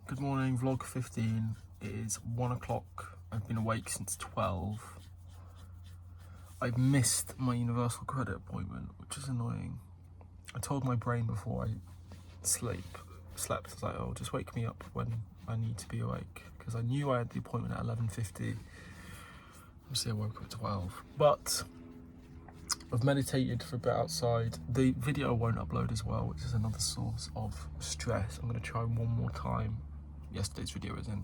Good morning, vlog 15. It is 1 o'clock. I've been awake since 12. I've missed my universal credit appointment, which is annoying. I told my brain before I slept, I was like, oh, just wake me up when I need to be awake. Because I knew I had the appointment at 11:50. Obviously I woke up at 12. But I've meditated for a bit outside. The video won't upload as well, which is another source of stress. I'm going to try one more time. Yesterday's video is in,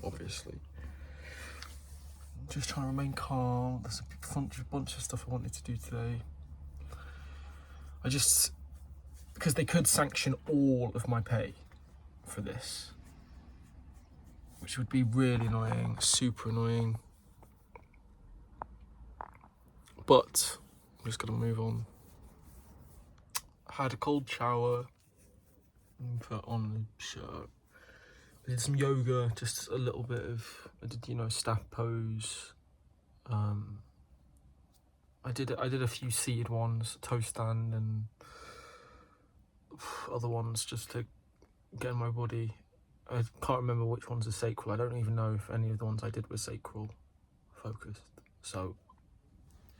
obviously. Just trying to remain calm. There's a bunch of stuff I wanted to do today. Because they could sanction all of my pay for this, which would be really annoying, super annoying. But I'm just gonna move on. I had a cold shower and put on a shirt. I did some yoga, just a little bit of, I did, staff pose. I did a few seated ones, toe stand, and other ones just to get in my body. I can't remember which ones are sacral. I don't even know if any of the ones I did were sacral focused. So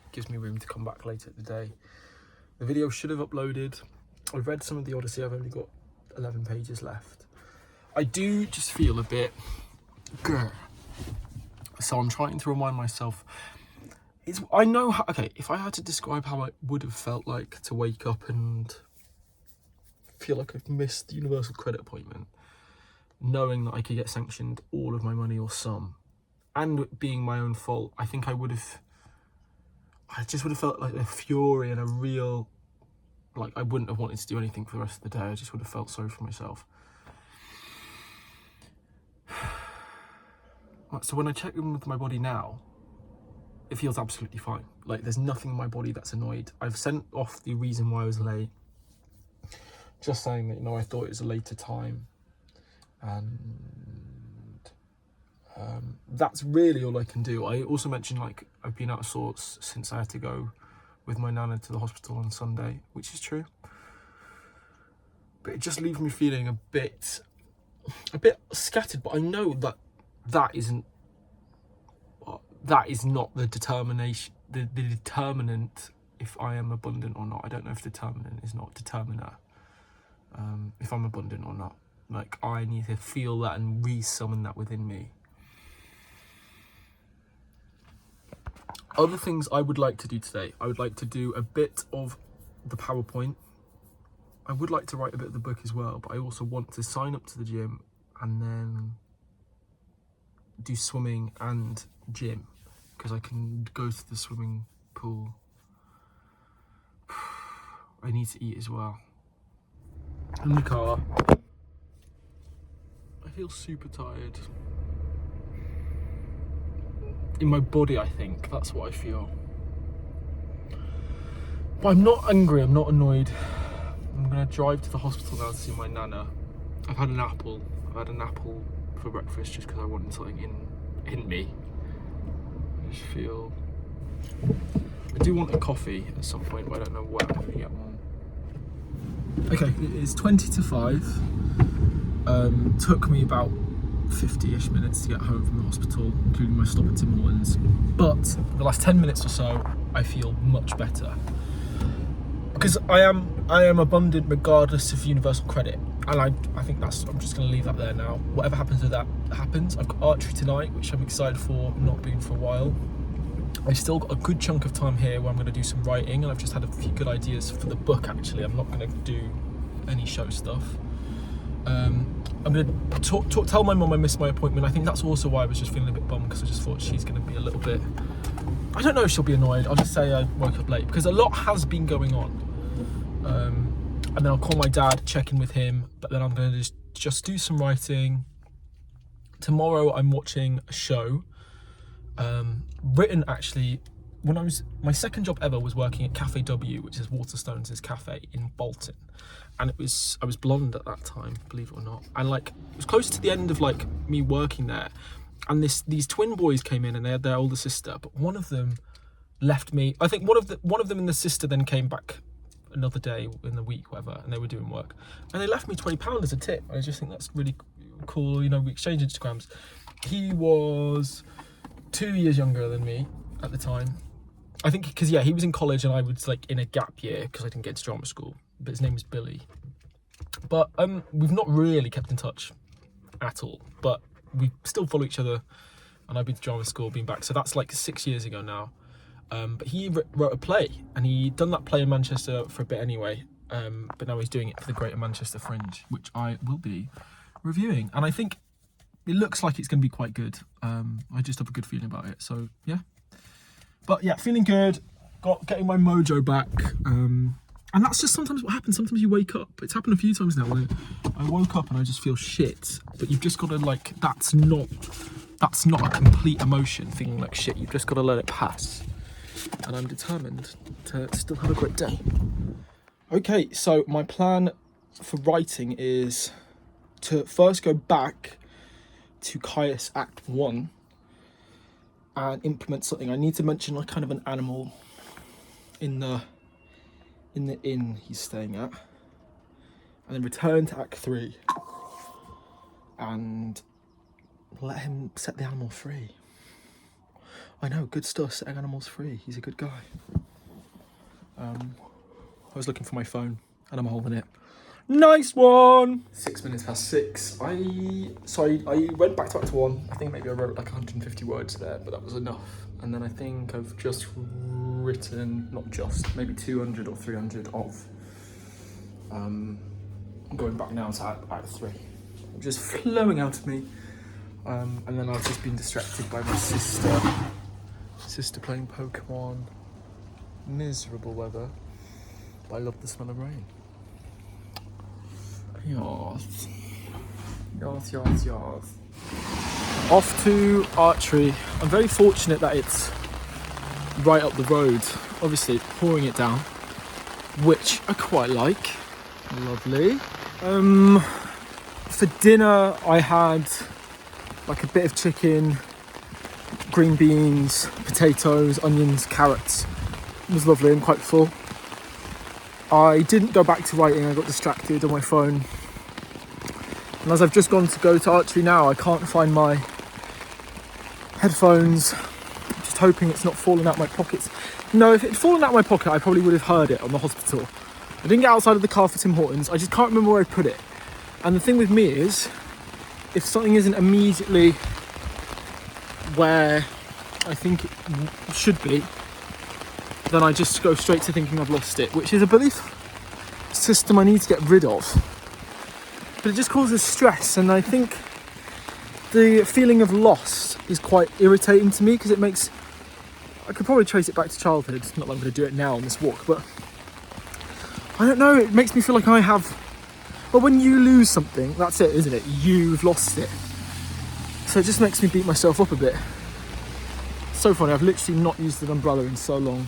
it gives me room to come back later in the day. The video should have uploaded. I've read some of the Odyssey. I've only got 11 pages left. I do just feel a bit grr. So I'm trying to remind myself. I know how, okay, if I had to describe how I would have felt like to wake up and feel like I've missed the universal credit appointment, knowing that I could get sanctioned all of my money or some, and it being my own fault, I think I just would have felt like a fury and a real, like I wouldn't have wanted to do anything for the rest of the day. I just would have felt sorry for myself. So when I check in with my body now, it feels absolutely fine. Like there's nothing in my body that's annoyed. I've sent off the reason why I was late, just saying that, I thought it was a later time. And that's really all I can do. I also mentioned, like, I've been out of sorts since I had to go with my nana to the hospital on Sunday, which is true. But it just leaves me feeling a bit scattered. But I know that is not the determination, the determinant if I am abundant or not. I don't know if determinant is not determiner. If I'm abundant or not. Like, I need to feel that and re-summon that within me. Other things I would like to do today. I would like to do a bit of the PowerPoint. I would like to write a bit of the book as well, but I also want to sign up to the gym and then do swimming and gym, because I can go to the swimming pool. I need to eat as well. In the car. I feel super tired. In my body, I think. That's what I feel. But I'm not angry, I'm not annoyed. I'm going to drive to the hospital now to see my nana. I've had an apple. For breakfast just because I wanted something in me. I just feel... I do want a coffee at some point, but I don't know where I'm going to get one. Okay, it is 20 to 5. Took me about 50-ish minutes to get home from the hospital, including my stop at Tim Hortons. But the last 10 minutes or so, I feel much better. Because I am abundant regardless of universal credit. And I think I'm just going to leave that there now. Whatever happens with that happens. I've got archery tonight, which I'm excited for, not been for a while. I've still got a good chunk of time here where I'm going to do some writing, and I've just had a few good ideas for the book, actually. I'm not going to do any show stuff. I'm going to tell my mum I missed my appointment. I think that's also why I was just feeling a bit bummed, because I just thought she's going to be a little bit... I don't know if she'll be annoyed. I'll just say I woke up late, because a lot has been going on. And then I'll call my dad, check in with him, but then I'm going to just do some writing. Tomorrow I'm watching a show, written actually, my second job ever was working at Cafe W, which is Waterstones' cafe in Bolton. And I was blonde at that time, believe it or not. And like, it was close to the end of like me working there. And these twin boys came in and they had their older sister, but one of them left me. I think one of them and the sister then came back another day in the week, whatever, and they were doing work, and they left me £20 as a tip. I just think that's really cool, you know, we exchanged Instagrams. He was 2 years younger than me at the time. I think because, yeah, he was in college and I was like in a gap year because I didn't get into drama school. But his name was Billy. But we've not really kept in touch at all. But we still follow each other. And I've been to drama school, been back. So that's like 6 years ago now. But he wrote a play. And he'd done that play in Manchester for a bit anyway. But now he's doing it for the Greater Manchester Fringe, which I will be reviewing. And I think it looks like it's going to be quite good. I just have a good feeling about it. So, yeah. But yeah, feeling good, getting my mojo back. And that's just sometimes what happens. Sometimes you wake up. It's happened a few times now where I woke up and I just feel shit. But you've just got to, like, that's not a complete emotion, feeling like shit. You've just got to let it pass. And I'm determined to still have a great day. Okay, so my plan for writing is to first go back to Caius Act 1 and implement something. I need to mention like kind of an animal in the inn he's staying at, and then return to Act 3 and let him set the animal free. I know, good stuff, setting animals free. He's a good guy. I was looking for my phone and I'm holding it. Nice one! 6 minutes past 6. I went back to Act 1. I think maybe I wrote like 150 words there, but that was enough. And then I think I've just written, not just, maybe 200 or 300 of. I'm going back now to Act 3. Just flowing out of me. And then I've just been distracted by my sister playing Pokemon. Miserable weather, but I love the smell of rain. Yes. Off to archery. I'm very fortunate that it's right up the road. Obviously pouring it down, which I quite like. Lovely. For dinner I had like a bit of chicken, green beans, potatoes, onions, carrots. It was lovely and quite full. I didn't go back to writing, I got distracted on my phone. And as I've just gone to archery now, I can't find my headphones. I'm just hoping it's not fallen out my pockets. No, if it had fallen out my pocket, I probably would have heard it on the hospital. I didn't get outside of the car for Tim Hortons. I just can't remember where I put it. And the thing with me is, if something isn't immediately where I think it should be, then I just go straight to thinking I've lost it, which is a belief system I need to get rid of. But it just causes stress, and I think the feeling of loss is quite irritating to me because it makes... I could probably trace it back to childhood. Not that I'm going to do it now on this walk, but I don't know, it makes me feel like I have... Well, when you lose something, that's it, isn't it? You've lost it. So it just makes me beat myself up a bit. So funny, I've literally not used an umbrella in so long.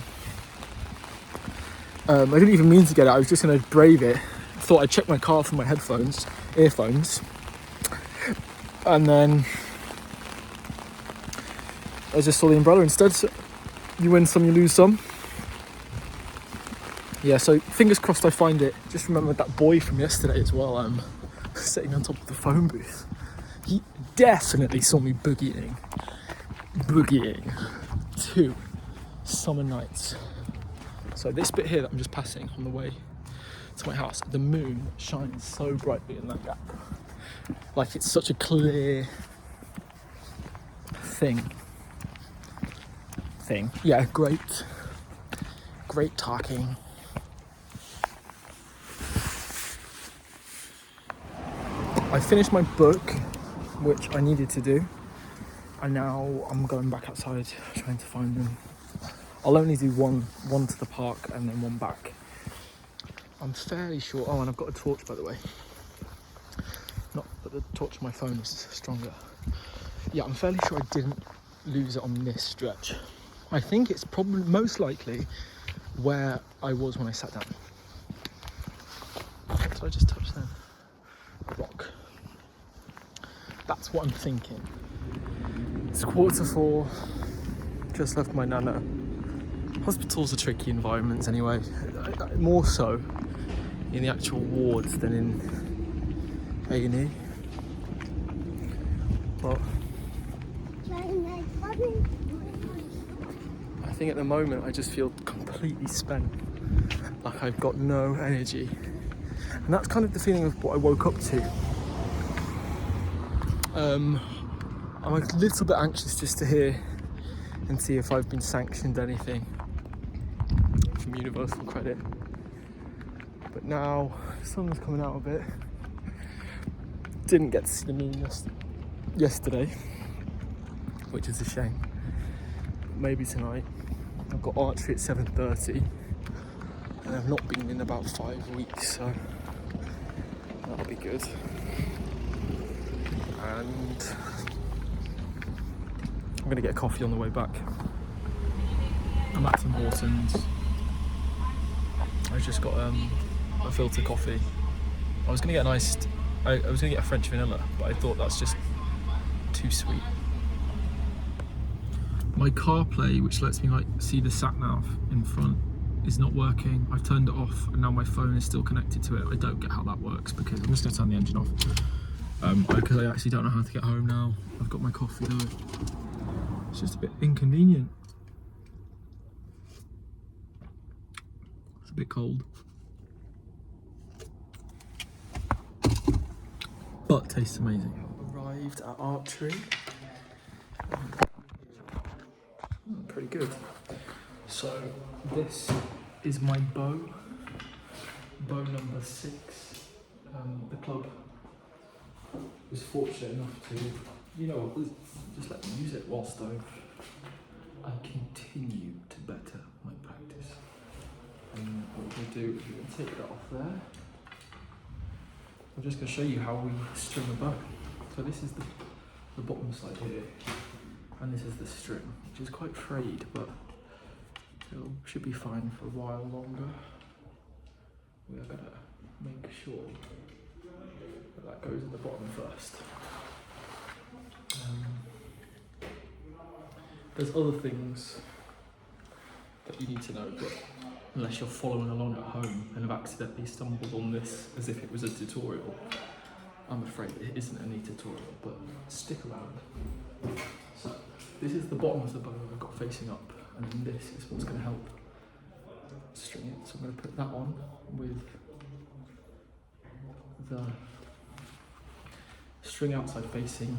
I didn't even mean to get it, I was just going to brave it. I thought I'd check my car for my earphones. And then I just saw the umbrella instead. So you win some, you lose some. Yeah, so fingers crossed I find it. Just remembered that boy from yesterday as well, sitting on top of the phone booth. He definitely saw me boogieing to Summer Nights. So this bit here that I'm just passing on the way to my house, the moon shines so brightly in that gap. Like it's such a clear thing. Yeah, great talking. I finished my book, which I needed to do, and now I'm going back outside trying to find them. I'll only do one to the park and then one back. I'm fairly sure... Oh, and I've got a torch, by the way. Not that the torch on my phone is stronger. Yeah, I'm fairly sure I didn't lose it on this stretch. I think it's probably most likely where I was when I sat down. What did I just touch then? A rock. That's what I'm thinking. It's 3:45. Just left my nana. Hospitals are tricky environments anyway. More so in the actual wards than in A&E. but I think at the moment I just feel completely spent, like I've got no energy. And that's kind of the feeling of what I woke up to. I'm a little bit anxious just to hear and see if I've been sanctioned anything from Universal Credit. But now the sun's coming out a bit. Didn't get to see the moon yesterday, which is a shame. But maybe tonight. I've got archery at 7:30 and I've not been in about 5 weeks, so that'll be good. And I'm gonna get a coffee on the way back. I'm at Tim Hortons. I just got a filter coffee. I was gonna get I was gonna get a French vanilla, but I thought that's just too sweet. My CarPlay, which lets me like see the sat nav in front, is not working. I've turned it off and now my phone is still connected to it. I don't get how that works because I'm just gonna turn the engine off. Because I actually don't know how to get home now. I've got my coffee though. It's just a bit inconvenient. It's a bit cold. But tastes amazing. Arrived at archery. Pretty good. So this is my bow number 6. The club was fortunate enough to, just let me use it whilst I continue to better my practice. And what we'll do is we'll take that off there. I'm just going to show you how we string a bow. So this is the bottom side here, and this is the string, which is quite frayed, but it should be fine for a while longer. We are going to make sure that goes at the bottom first. There's other things that you need to know, but unless you're following along at home and have accidentally stumbled on this as if it was a tutorial, I'm afraid it isn't any tutorial, but stick around. So this is the bottom of the bow I've got facing up, and then this is what's going to help string it. So I'm going to put that on with the string outside facing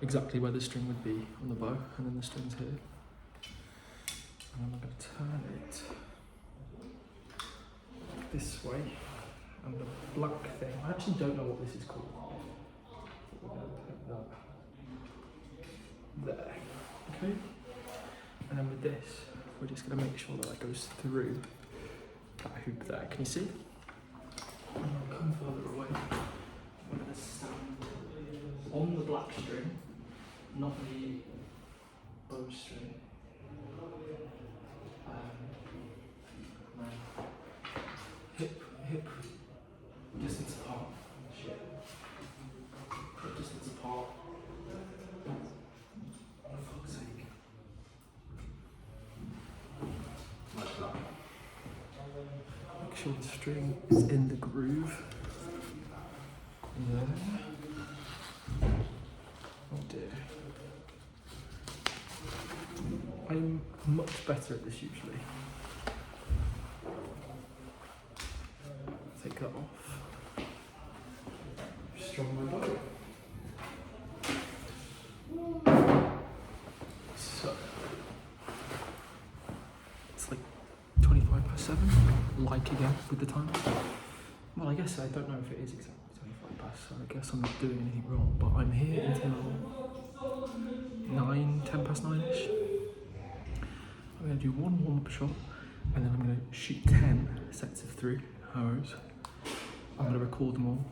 exactly where the string would be on the bow, and then the string's here. And I'm going to turn it this way, and the black thing, I actually don't know what this is called. We're going to put that there, okay? And then with this, we're just going to make sure that goes through that hoop there. Can you see? And I'll come further away. I'm going to stand on the black string, not the bow string. Hip distance apart. Shit. Hip distance apart. For fuck's sake. Like that. Make sure the string is in the groove. There. Oh dear. I'm much better at this usually. Take that off. String my bow. So it's like 25:07. Like again with the time. Well, I guess I don't know if it is exactly 25 past, so I guess I'm not doing anything wrong. But I'm here until 10 past 9ish. I'm going to do one warm-up shot, and then I'm going to shoot 10 sets of 3 arrows. I'm going to record them all,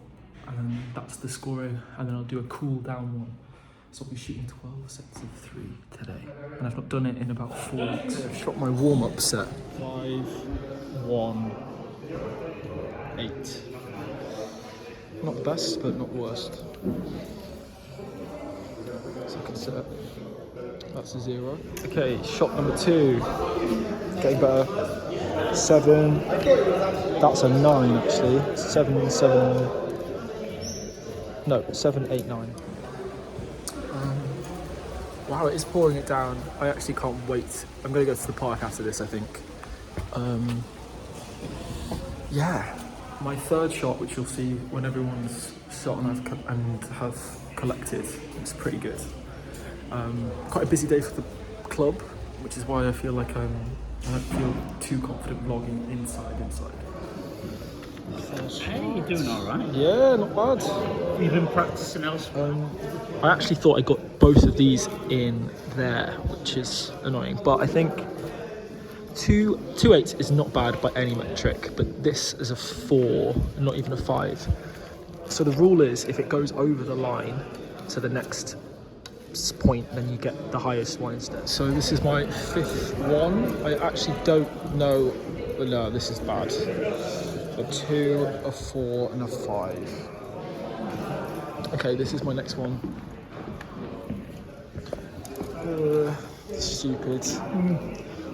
and then that's the scoring, and then I'll do a cool down one. So I'll be shooting 12 sets of 3 today, and I've not done it in about 4 weeks. I've shot my warm-up set. 5, 1, 8. Not the best, but not the worst. Second set. That's a 0. Okay, shot number 2. Getting better. 7. That's a 9 actually. 7, 7. No, 7, 8, 9. Wow, it is pouring it down. I actually can't wait. I'm going to go to the park after this, I think. Yeah. My third shot, which you'll see when everyone's shot and have collected, it's pretty good. Quite a busy day for the club, which is why I feel like I don't feel too confident vlogging inside. Hey, you're doing all right. Yeah, not bad. You've been practicing elsewhere. I actually thought I got both of these in there, which is annoying, but I think 2.8 is not bad by any metric, but this is a 4, not even a 5. So the rule is if it goes over the line to the next point, then you get the highest one instead. So this is my 5th one. I actually don't know. No, this is bad. A 2, a 4, and a 5. Okay, this is my next one. Stupid.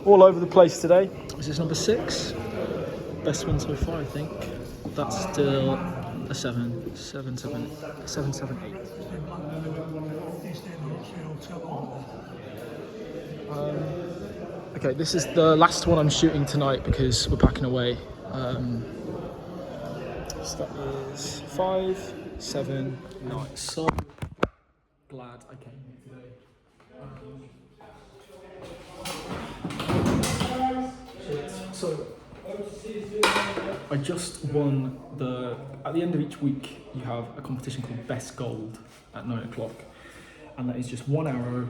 All over the place today. This is number 6. Best one so far, I think. That's still a 7, 7, 7, 7, 7, 8. Okay, this is the last one I'm shooting tonight because we're packing away. So that is 5, 7, 9. So glad I came here today. So I just won at the end of each week you have a competition called Best Gold at 9 o'clock, and that is just 1 arrow,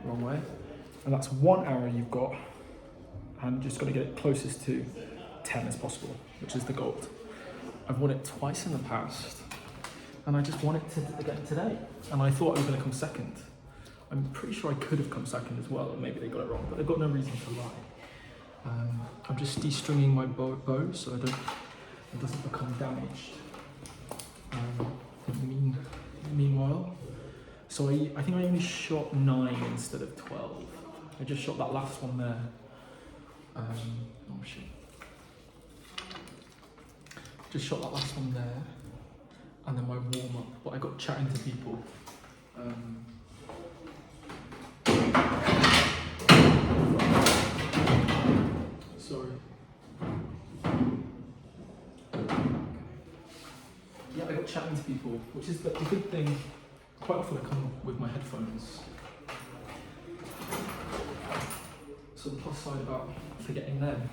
wrong way, and that's 1 arrow you've got, and you just got to get it closest to 10 as possible, which is the gold. I've won it twice in the past, and I just won it again today, and I thought I was going to come second. I'm pretty sure I could have come second as well, and maybe they got it wrong, but they've got no reason to lie. I'm just de-stringing my bow so it doesn't become damaged. Meanwhile, so I think I only shot 9 instead of 12. I just shot that last one there. Oh shit. Just shot that last one there, and then my warm up. But I got chatting to people. Sorry. Yeah, I got chatting to people, which is the good thing. Quite often I come with my headphones. So the plus side about forgetting them.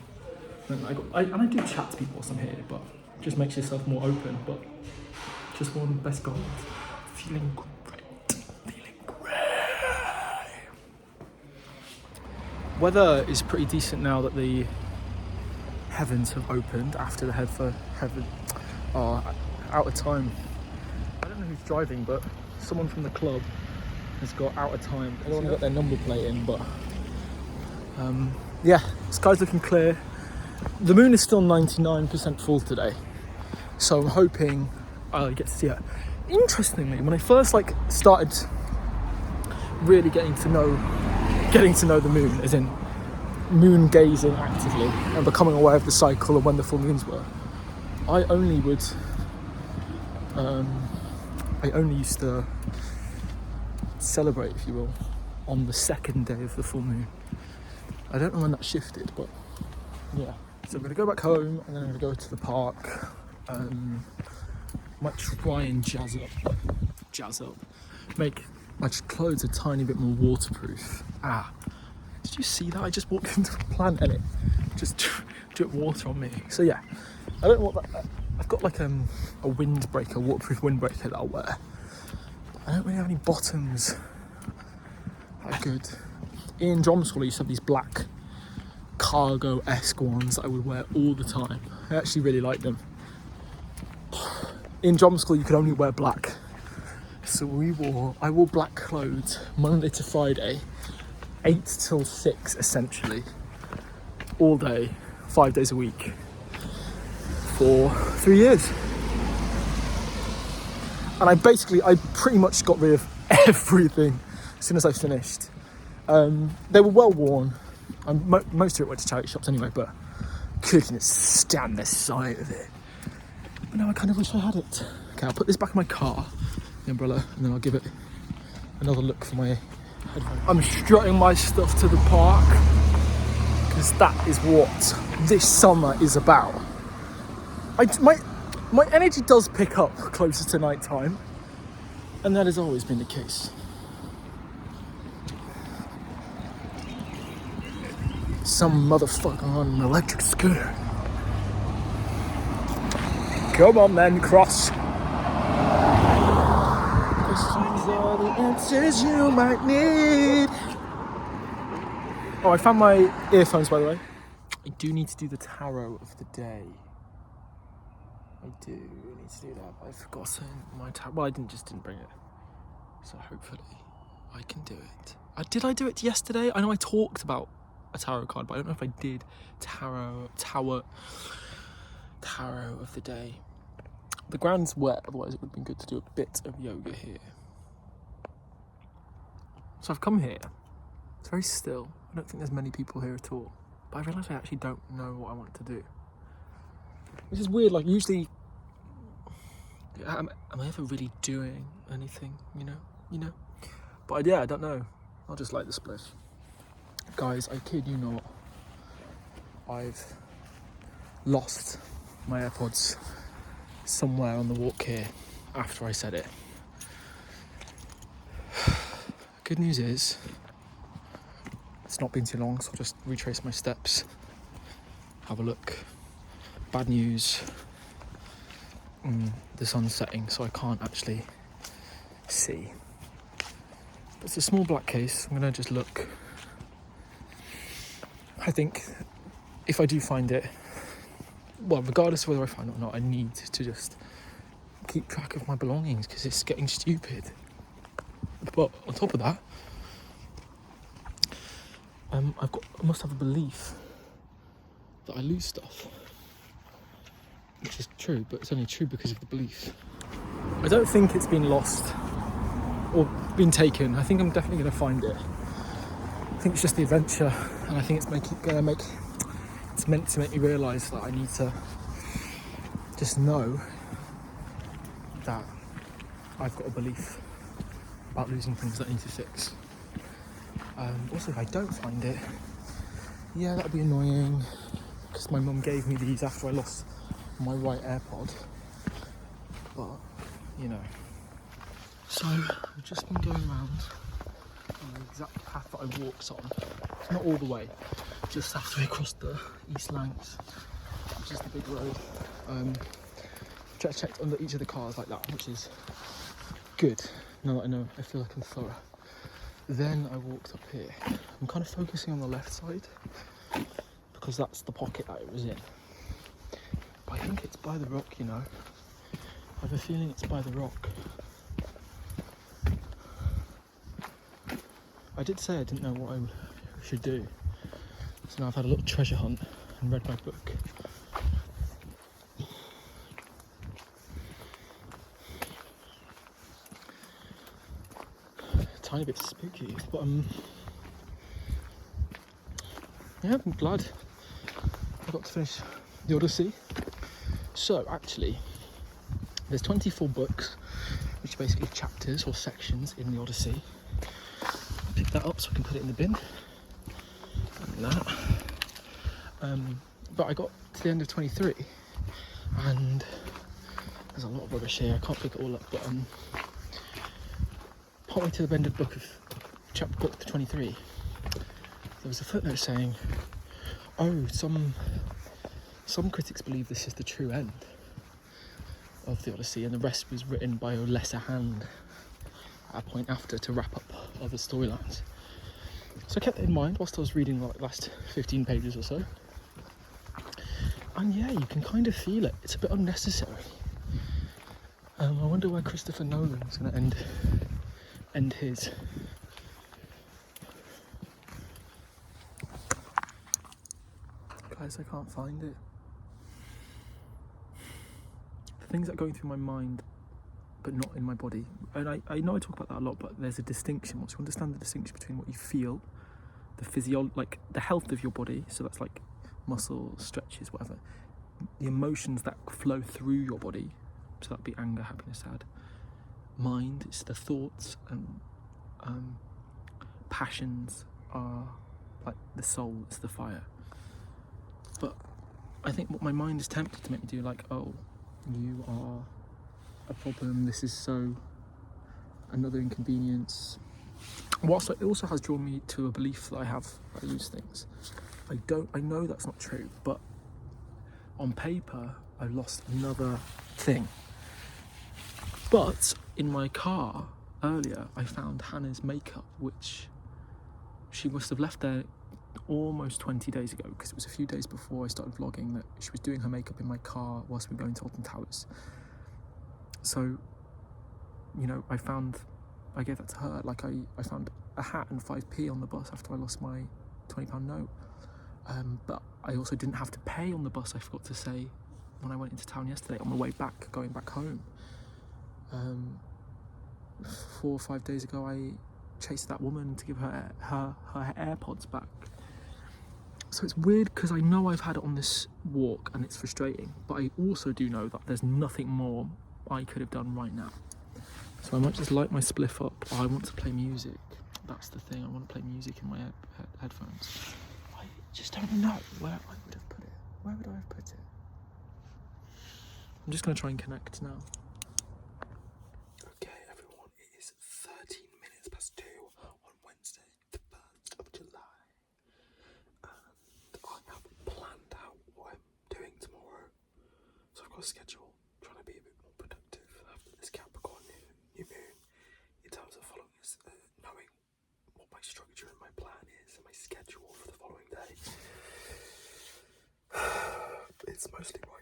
And I do chat to people whilst I'm here, but it just makes yourself more open. But just won Best Gold. Feeling great. Weather is pretty decent now that the heavens have opened after the heaven are out of time. I don't know who's driving, but someone from the club has got out of time. I don't want to get their number plate in, but yeah, sky's looking clear. The moon is still 99% full today, so I'm hoping I'll get to see it. Interestingly, when I first started really getting to know the moon, as in moon gazing actively and becoming aware of the cycle and when the full moons were, I only used to celebrate, if you will, on the second day of the full moon. I don't know when that shifted, but yeah. So I'm going to go back home and then I'm going to go to the park. Might try and jazz up, make my clothes a tiny bit more waterproof. Did you see that? I just walked into a plant and it just dripped water on me. So yeah, I don't know what that. I've got a windbreaker, waterproof windbreaker that I'll wear. But I don't really have any bottoms that are good. In drama school, I used to have these black cargo-esque ones that I would wear all the time. I actually really like them. In drama school, you could only wear black. So I wore black clothes Monday to Friday, 8 till 6 essentially, all day, 5 days a week, for 3 years. And I pretty much got rid of everything as soon as I finished. They were well worn. Most of it went to charity shops anyway, but couldn't stand the sight of it. But now I kind of wish I had it. Okay, I'll put this back in my car, the umbrella, and then I'll give it another look for my headphones. I'm strutting my stuff to the park because that is what this summer is about. My energy does pick up closer to night time, and that has always been the case. Some motherfucker on an electric scooter. Come on then, cross. Questions are the answers you might need. Oh, I found my earphones, by the way. I do need to do the tarot of the day. I do need to do that, but I've forgotten my tarot. Well, I didn't bring it. So hopefully I can do it. Did I do it yesterday? I know I talked about a tarot card, but I don't know if I did tarot of the day. The ground's wet, otherwise it would have been good to do a bit of yoga here. So I've come here. It's very still. I don't think there's many people here at all. But I realise I actually don't know what I want to do. Which is weird, like usually, am I ever really doing anything, you know? But yeah, I don't know. I'll just light the spliff. Guys, I kid you not, I've lost my AirPods somewhere on the walk here after I said it. Good news is, it's not been too long, so I'll just retrace my steps, have a look. Bad news, the sun's setting, so I can't actually see. But it's a small black case. I'm gonna just look. I think if I do find it, well, regardless of whether I find it or not, I need to just keep track of my belongings because it's getting stupid. But on top of that, I must have a belief that I lose stuff. Which is true, but it's only true because of the belief. I don't think it's been lost or been taken. I think I'm definitely going to find it. I think it's just the adventure, and I think it's meant to make me realise that I need to just know that I've got a belief about losing things that I need to fix. Also, if I don't find it, yeah, that'd be annoying because my mum gave me these after I lost my right AirPod, but you know. So I've just been going around on the exact path that I walked on. It's not all the way, just after I crossed the East Lancs, which is the big road. Checked under each of the cars like that, which is good. Now that I know, I feel like I'm thorough. Then I walked up here. I'm kind of focusing on the left side because that's the pocket that it was in. But I think it's by the rock, you know. I have a feeling it's by the rock. I did say I didn't know what I should do. So now I've had a little treasure hunt and read my book. A tiny bit spooky, but yeah, I'm glad I got to finish the Odyssey. So actually, there's 24 books, which are basically chapters or sections in the Odyssey. I picked that up so I can put it in the bin. And that. But I got to the end of 23, and there's a lot of rubbish here. I can't pick it all up, but partway to the end of book 23, there was a footnote saying, "Oh, some critics believe this is the true end of the Odyssey, and the rest was written by a lesser hand at a point after to wrap up other storylines." So I kept that in mind whilst I was reading like the last 15 pages or so. And yeah, you can kind of feel it. It's a bit unnecessary. I wonder where Christopher Nolan's going to end his. Guys, I can't find it. The things that are going through my mind, but not in my body. And I know I talk about that a lot, but there's a distinction. Once you understand the distinction between what you feel, like the health of your body, so that's like muscles, stretches, whatever, the emotions that flow through your body, so that'd be anger, happiness, sad. Mind, it's the thoughts and passions are like the soul, it's the fire. But I think what my mind is tempted to make me do, like, oh, you are a problem, this is so another inconvenience. Whilst it also has drawn me to a belief that I lose things. I know that's not true, but on paper, I lost another thing. But in my car earlier, I found Hannah's makeup, which she must have left there almost 20 days ago, because it was a few days before I started vlogging that she was doing her makeup in my car whilst we were going to Alton Towers. So, you know, I gave that to her. Like, I found a hat and 5p on the bus after I lost my £20 note. But I also didn't have to pay on the bus, I forgot to say, when I went into town yesterday on the way back, going back home. 4 or 5 days ago, I chased that woman to give her AirPods back. So it's weird because I know I've had it on this walk and it's frustrating, but I also do know that there's nothing more I could have done right now. So I might just light my spliff up. I want to play music. That's the thing. I want to play music in my headphones. I just don't know where I would have put it. Where would I have put it? I'm just going to try and connect now. Okay, everyone. It is 13 minutes past 2 on Wednesday, the 1st of July. And I have planned out what I'm doing tomorrow. So I've got a schedule. Trying to be a bit more productive after this Capricorn new moon. In terms of following this, knowing what my structure and my plan is and my schedule for the following day. It's mostly what